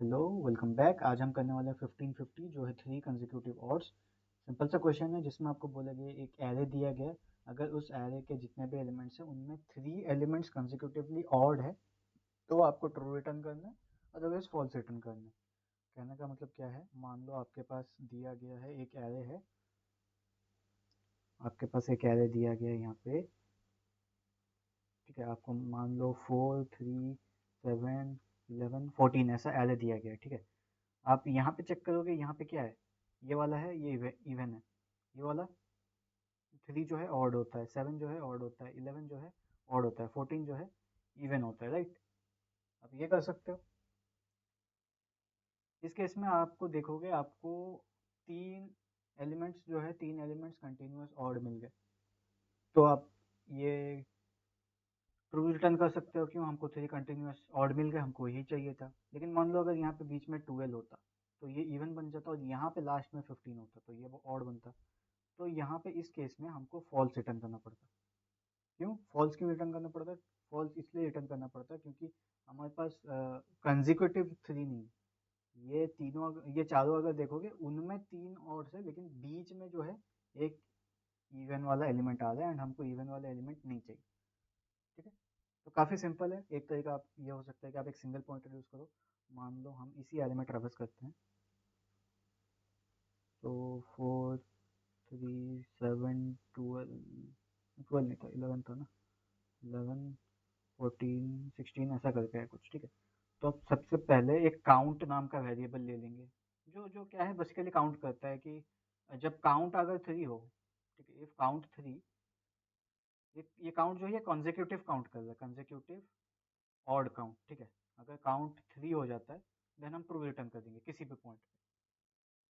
Hello, welcome back. आज हम करने वाले हैं 1550 जो है 3 कंसेक्यूटिव ऑड्स। सिंपल सा क्वेश्चन है जिसमें आपको बोला गया एक एरे दिया गया है। अगर उस एरे के जितने भी एलिमेंट्स हैं उनमें 3 एलिमेंट्स कंसेक्यूटिवली ऑड है तो आपको ट्रू रिटर्न करना है, अदरवाइज फॉल्स रिटर्न करना है। कहने का मतलब क्या है, मान लो आपके पास दिया गया है एक एरे है, आपके पास एक एरे दिया गया है यहाँ पे। ठीक है, आपको मान लो 4 3 7 11 14 ऐसा एरे दिया गया है। ठीक है, आप यहाँ पे चेक करोगे, यहाँ पे क्या है, ये वाला है, ये इवन है। ये वाला 3 जो है ऑड होता है, 7 जो है ऑड होता है, 11 जो है ऑड होता है, 14 जो है इवन होता है, राइट। आप ये कर सकते हो। इस केस में आपको देखोगे, आपको तीन तीन एलिमेंट्स कंटिन्यूअस ऑड मिल गए, तो आप ये ट्रू रिटर्न कर सकते हो। क्यों? हमको 3 कंटिन्यूअस ऑड मिल गए, हमको यही चाहिए था। लेकिन मान लो अगर यहाँ पे बीच में 12 होता तो ये इवन बन जाता, और यहाँ पे लास्ट में 15 होता तो ये वो ऑड बनता। तो यहाँ पे इस केस में हमको फॉल्स रिटर्न करना पड़ता। क्यों फॉल्स क्यों रिटर्न करना पड़ता है? फॉल्स इसलिए रिटर्न करना पड़ता है क्योंकि हमारे पास कंजिक्यूटिव 3 नहीं है। ये चारों अगर देखोगे उनमें 3 ऑड्स है, लेकिन बीच में जो है एक इवन वाला एलिमेंट आ रहा है, एंड हमको इवन वाला एलिमेंट नहीं चाहिए। ठीक है, तो काफ़ी सिंपल है। एक तरीका आप ये हो सकता है कि आप एक सिंगल पॉइंटर यूज़ करो। मान लो हम इसी एरे में ट्रेवर्स करते हैं, तो 4 3 7 12 12 नहीं था, 11 था ना, 11 14 16 ऐसा करके है कुछ। ठीक है, तो अब सबसे पहले एक काउंट नाम का वेरिएबल ले लेंगे, जो जो क्या है बेसिकली काउंट करता है कि जब काउंट अगर 3 हो। ठीक है, इफ काउंट 3, ये काउंट जो है कॉन्जिक्यूटिव काउंट कर रहा है, कॉन्जिक्यूटिव ऑड काउंट। ठीक है, अगर काउंट 3 हो जाता है देन हम ट्रू रिटर्न कर देंगे किसी भी पॉइंट पे।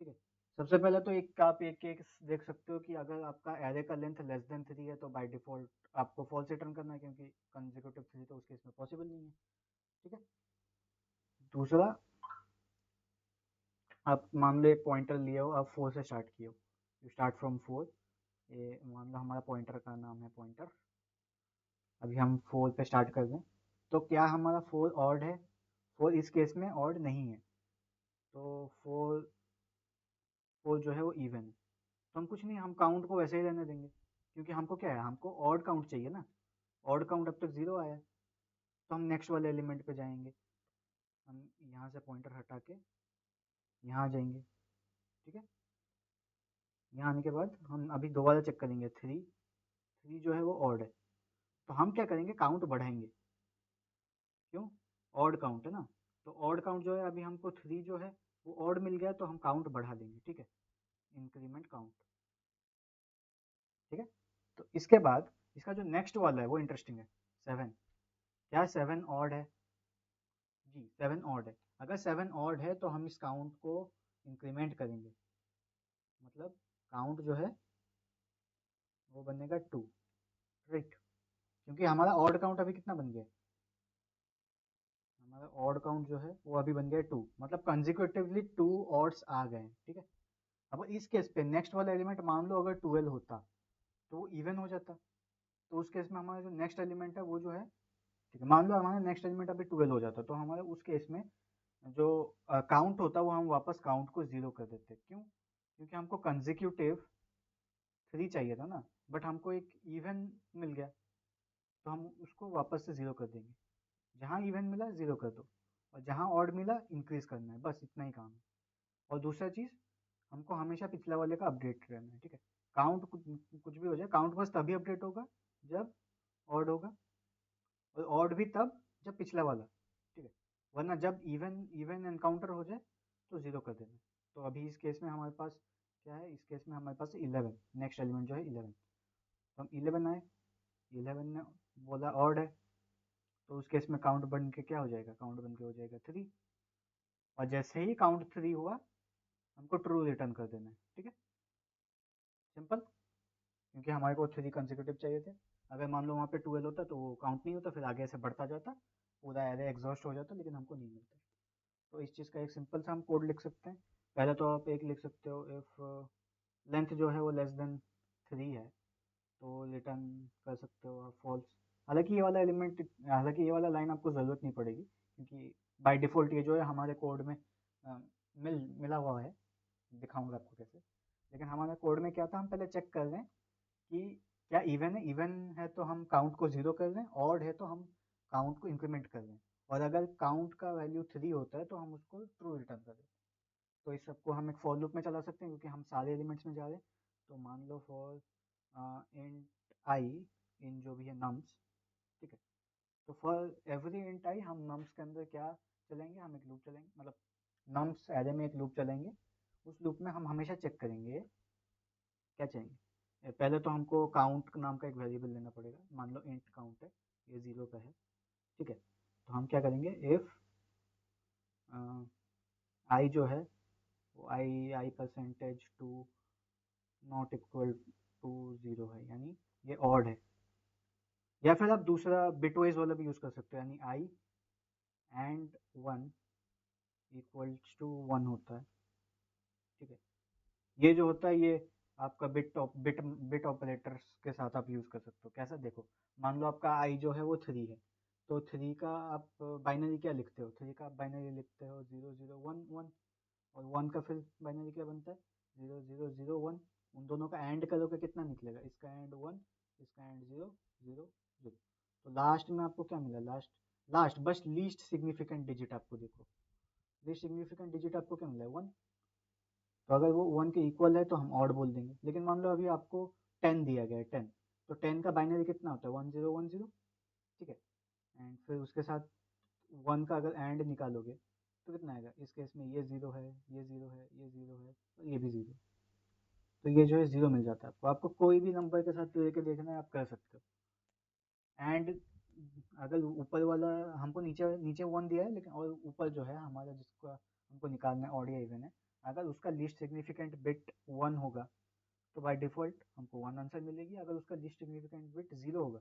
ठीक है, सबसे पहले तो एक आप एक एक देख सकते हो कि अगर आपका एरे का लेंथ लेस देन 3 है तो बाय डिफॉल्ट आपको फॉल्स रिटर्न करना है, क्योंकि कंसेक्यूटिव 3 तो उस केस में पॉसिबल नहीं है। ठीक है, दूसरा, आप मान लो एक पॉइंटर लिए हो, आप 4 से स्टार्ट किए हो, यू स्टार्ट फ्रॉम 4। ये मान लो हमारा पॉइंटर का नाम है पॉइंटर। अभी हम 4 पे स्टार्ट कर दें, तो क्या हमारा 4 ऑड है? 4 इस केस में ऑड नहीं है, तो 4 4 जो है वो इवन है। तो हम कुछ नहीं, हम काउंट को वैसे ही रहने देंगे, क्योंकि हमको क्या है, हमको ऑड काउंट चाहिए ना। ऑड काउंट अब तक 0 आया है, तो हम नेक्स्ट वाले एलिमेंट पे जाएंगे। हम यहाँ से पॉइंटर हटा के यहाँ आ जाएंगे। ठीक है, यहाँ आने के बाद हम अभी दोबारा चेक करेंगे, 3 3 जो है वो ऑड है, तो हम क्या करेंगे, काउंट बढ़ाएंगे। क्यों? ऑड काउंट है ना, तो ऑड काउंट जो है, अभी हमको 3 जो है वो ऑड मिल गया, तो हम काउंट बढ़ा देंगे। ठीक है, इंक्रीमेंट काउंट। ठीक है, तो इसके बाद इसका जो नेक्स्ट वाला है वो इंटरेस्टिंग है, 7। क्या 7 ऑड है? जी 7 ऑड है। अगर 7 ऑड है तो हम इस काउंट को इंक्रीमेंट करेंगे, मतलब काउंट जो है वो बनेगा 2, राइट। क्योंकि हमारा ऑड काउंट अभी कितना बन गया है, हमारा ऑड काउंट जो है वो अभी बन गया है 2, मतलब कंजिक्यूटिवली 2 ऑड्स आ गए हैं। ठीक है, अब इस केस पे नेक्स्ट वाला एलिमेंट मान लो अगर 12 होता तो वो इवन हो जाता, तो उस केस में हमारा जो नेक्स्ट एलिमेंट है वो जो है, ठीक है, मान लो हमारा नेक्स्ट एलिमेंट अभी 12 हो जाता, तो हमारे उस केस में जो काउंट होता वो हम वापस काउंट को 0 कर देते। क्यों? क्योंकि हमको कंजिक्यूटिव 3 चाहिए था ना, बट हमको एक इवन मिल गया, तो हम उसको वापस से 0 कर देंगे। जहाँ इवन मिला 0 कर दो, और जहाँ ऑड मिला इंक्रीज करना है, बस इतना ही काम है। और दूसरा चीज़, हमको हमेशा पिछला वाले का अपडेट रहना है। ठीक है, काउंट कुछ भी हो जाए, काउंट बस तभी अपडेट होगा जब ऑड होगा, और ऑड भी तब जब पिछला वाला। ठीक है, वरना जब इवन इवन एनकाउंटर हो जाए तो 0 कर देना। तो अभी इस केस में हमारे पास क्या है, इस केस में हमारे पास 11, नेक्स्ट एलिमेंट जो है 11, तो हम 11 आए, 11 ने बोला ऑड है, तो उस केस में काउंट बन के क्या हो जाएगा, काउंट बन के हो जाएगा 3, और जैसे ही काउंट 3 हुआ हमको ट्रू रिटर्न कर देना है। ठीक है, सिंपल। क्योंकि हमारे को 3 कंसेक्यूटिव चाहिए थे। अगर मान लो वहाँ पे 12 होता तो वो काउंट नहीं होता, फिर आगे ऐसे बढ़ता जाता, पूरा एरे एग्जॉस्ट हो जाता, लेकिन हमको नहीं मिलता। तो इस चीज़ का एक सिंपल सा हम कोड लिख सकते हैं। पहले तो आप एक लिख सकते हो, इफ़ लेंथ जो है वो लेस देन 3 है तो रिटर्न कर सकते हो आप फॉल्स। हालांकि ये वाला लाइन आपको ज़रूरत नहीं पड़ेगी, क्योंकि बाय डिफ़ॉल्ट ये जो है हमारे कोड में मिला हुआ है, दिखाऊँगा आपको कैसे। लेकिन हमारे कोड में क्या था, हम पहले चेक कर लें कि क्या इवन है, इवन है तो हम काउंट को 0 कर दें, ऑड है तो हम काउंट को इंक्रीमेंट कर दें, और अगर काउंट का वैल्यू 3 होता है तो हम उसको ट्रू रिटर्न कर दें। तो इस सबको हम एक फॉर लूप में चला सकते हैं क्योंकि हम सारे एलिमेंट्स में जा रहे हैं। तो मान लो फॉर इंट आई इन जो भी है नम्स, ठीक है। तो फॉर एवरी इंट आई हम नम्स के अंदर क्या चलेंगे, हम एक लूप चलेंगे, मतलब नम्स एरे में एक लूप चलेंगे। उस लूप में हम हमेशा चेक करेंगे क्या चाहिए। पहले तो हमको काउंट नाम का एक वेरिएबल लेना पड़ेगा, मान लो इंट काउंट है, ये 0 पे है, ठीक है। तो हम क्या करेंगे, इफ आई जो है वो I percentage to not equal to 0 है, यानी ये ऑड है। या फिर आप दूसरा बिटवाइज वाला भी यूज़ कर सकते हो, यानी आई एंड 1 इक्वल्स टू 1 होता है, ठीक है। ये जो होता है ये आपका बिट ऑपरेटर्स के साथ आप यूज़ कर सकते हो। कैसा, देखो मान लो आपका आई जो है वो 3 है, तो 3 का आप बाइनरी क्या लिखते हो, 3 का आप बाइनरी लिखते हो 0 0 1 1, और 1 का फिर बाइनरी क्या बनता है 0 0 0 1। उन दोनों का एंड करोगे कितना निकलेगा, इसका एंड 1, इसका एंड 0 0 0। तो लास्ट में आपको क्या मिला, लास्ट लास्ट बस लीस्ट सिग्निफिकेंट डिजिट आपको देखो, लीस्ट सिग्निफिकेंट डिजिट आपको क्या मिला है 1। तो अगर वो 1 के इक्वल है तो हम ऑड बोल देंगे। लेकिन मान लो अभी आपको 10 दिया गया है, 10, तो 10 का बाइनरी कितना होता है 1 0 1 0, ठीक है। एंड फिर उसके साथ 1 का अगर एंड निकालोगे तो कितना आएगा, इस केस में ये 0 है, ये 0 है, ये 0 है, और ये भी 0। तो ये जो है 0 मिल जाता है आपको। आपको कोई भी नंबर के साथ लेके देखना है आप कर सकते हो। एंड अगर ऊपर वाला हमको नीचे नीचे 1 दिया है, लेकिन और ऊपर जो है हमारा जिसका हमको निकालना है ऑड या इवन है, अगर उसका लीस्ट सिग्निफिकेंट बिट 1 होगा तो बाय डिफ़ॉल्ट हमको 1 आंसर मिलेगी। अगर उसका लीस्ट सिग्निफिकेंट बिट 0 होगा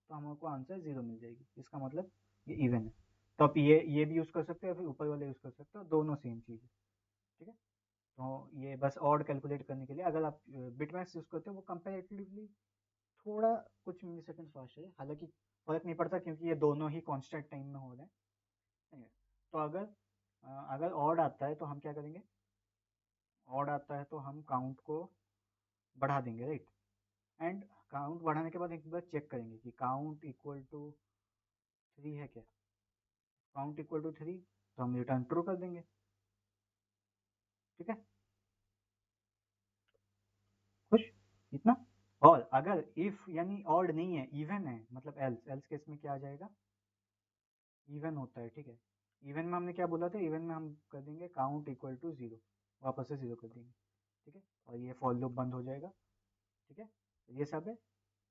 तो हमको आंसर 0 मिल जाएगी। इसका मतलब ये इवन है। तो आप ये भी यूज़ कर सकते हो, फिर ऊपर वाले यूज़ कर सकते हो, दोनों सेम चीज़ है, ठीक है। तो ये बस ऑड कैलकुलेट करने के लिए अगर आप बिटमैक्स यूज़ करते हो, वो कंपैरेटिवली थोड़ा कुछ मिली सेकेंड फास्ट है, हालांकि फ़र्क नहीं पड़ता क्योंकि ये दोनों ही कांस्टेंट टाइम में हो रहे हैं, ठीक है। तो अगर ऑड आता है तो हम क्या करेंगे, ऑड आता है तो हम काउंट को बढ़ा देंगे, राइट। एंड काउंट बढ़ाने के बाद एक बार चेक करेंगे कि काउंट इक्वल टू 3 है क्या। काउंट इक्वल टू 3 तो हम रिटर्न ट्रू कर देंगे, ठीक है। खुश इतना। और अगर इफ यानी ऑड नहीं है, इवन है, मतलब एल्स, एल्स केस में क्या आ जाएगा, इवन होता है, ठीक है। इवन में हमने क्या बोला था, इवन में हम कर देंगे काउंट इक्वल टू 0, वापस से 0 कर देंगे, ठीक है। और ये फॉर लूप बंद हो जाएगा, ठीक है। तो ये सब है।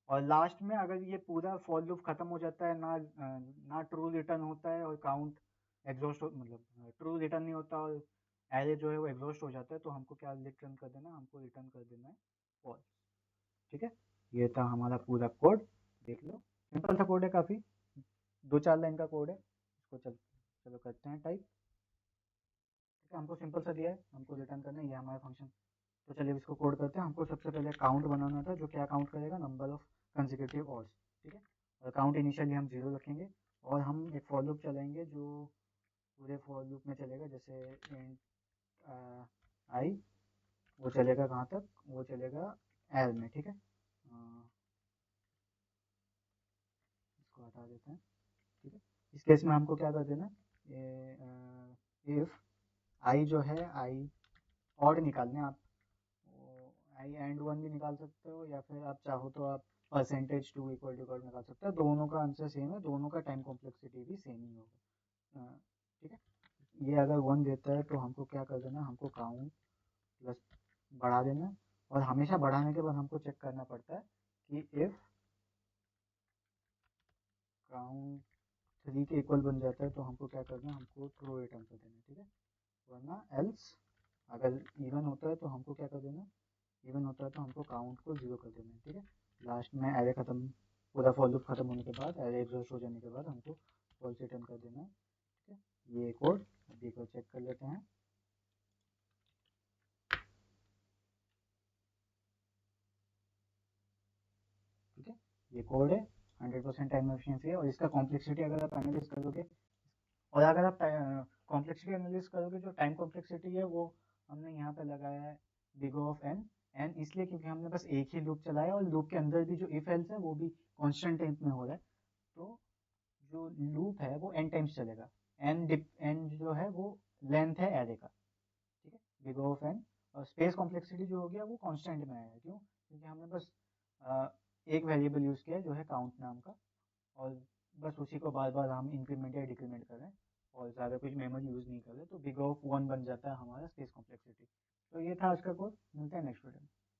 और लास्ट में अगर ये पूरा फॉर लूप खत्म हो जाता है, ना ट्रू रिटर्न होता है और काउंट एग्जॉस्ट मतलब ट्रू रिटर्न नहीं होता और एरे जो है वो एग्जॉस्ट हो जाता है, तो हमको क्या रिटर्न कर देना, हमको रिटर्न कर देना है फॉल्स, ठीक है। ये था हमारा पूरा कोड, देख लो सिंपल सा कोड है काफ़ी, 2-4 लाइन का कोड है। इसको चलो करते हैं टाइप, ठीक है। हमको सिंपल सा दिया है, हमको रिटर्न करना है, ये हमारा फंक्शन। तो चलिए इसको कोड करते हैं। हमको सबसे पहले काउंट बनाना था, जो क्या काउंट करेगा, नंबर ऑफ कंसेक्यूटिव ऑर्स, ठीक है। और काउंट इनिशियली हम 0 रखेंगे, और हम एक फॉर लूप चलाएंगे जो पूरे फॉर लूप में चलेगा, जैसे इंट आई, वो चलेगा कहाँ तक, वो चलेगा एल में, ठीक है। इसको हटा देते हैं, ठीक है। इस केस में हमको क्या कर देना, ये इफ आई जो है, आई ऑड निकालने आप, आई एंड 1 भी निकाल सकते हो, या फिर आप चाहो तो आप परसेंटेज 2 इक्वल टू निकाल सकते हो। दोनों का आंसर सेम है, दोनों का टाइम कॉम्प्लेक्सिटी भी सेम ही होगा, ठीक है। ये अगर 1 देता है तो हमको क्या कर देना, हमको काउंट प्लस बढ़ा देना। और हमेशा बढ़ाने के बाद हमको चेक करना पड़ता है कि इफ काउंट 3 के इक्वल बन जाता है तो हमको क्या करना है, हमको ट्रू रिटर्न कर देना, ठीक है। वरना एल्स अगर इवन होता है तो हमको क्या कर देना, इवन होता है तो हमको काउंट को 0 कर देना है, ठीक है। लास्ट में एरे खत्म, पूरा फॉर लूप खत्म होने के बाद, एरे एग्जॉस्ट हो जाने के बाद हमको फॉल्स रिटर्न कर देना है, ठीक है। ये कोड अभी को चेक कर लेते हैं, ठीक है। ये कोड है, 100% टाइम एफिशिएंसी है, और इसका कॉम्प्लेक्सिटी अगर आप एनालाइज करोगे, और अगर आप कॉम्प्लेक्सिटी एनालिसिस करोगे, जो टाइम कॉम्प्लेक्सिटी है वो हमने यहाँ पे लगाया है बिग ऑफ एन, एन इसलिए क्योंकि हमने बस एक ही लूप चलाया और लूप के अंदर भी जो इफ एल्स है वो भी कांस्टेंट टाइम में हो रहा है, तो जो लूप है वो एन टाइम्स चलेगा। एन जो है वो लेंथ है एरे का, ठीक है, बिग ऑफ एन। और स्पेस कॉम्प्लेक्सिटी जो हो गया वो कांस्टेंट में आया है, क्यों? क्योंकि हमने बस एक वेरिएबल यूज किया है जो है काउंट नाम का, और बस उसी को बार बार हम इंक्रीमेंट या डिक्रीमेंट कर रहे हैं और ज़्यादा कुछ मेमोरी यूज़ नहीं कर रहे, तो बिग ऑफ वन बन जाता है हमारा स्पेस कॉम्प्लेक्सिटी। तो ये था आज का कोड, मिलते हैं नेक्स्ट वीडियो में।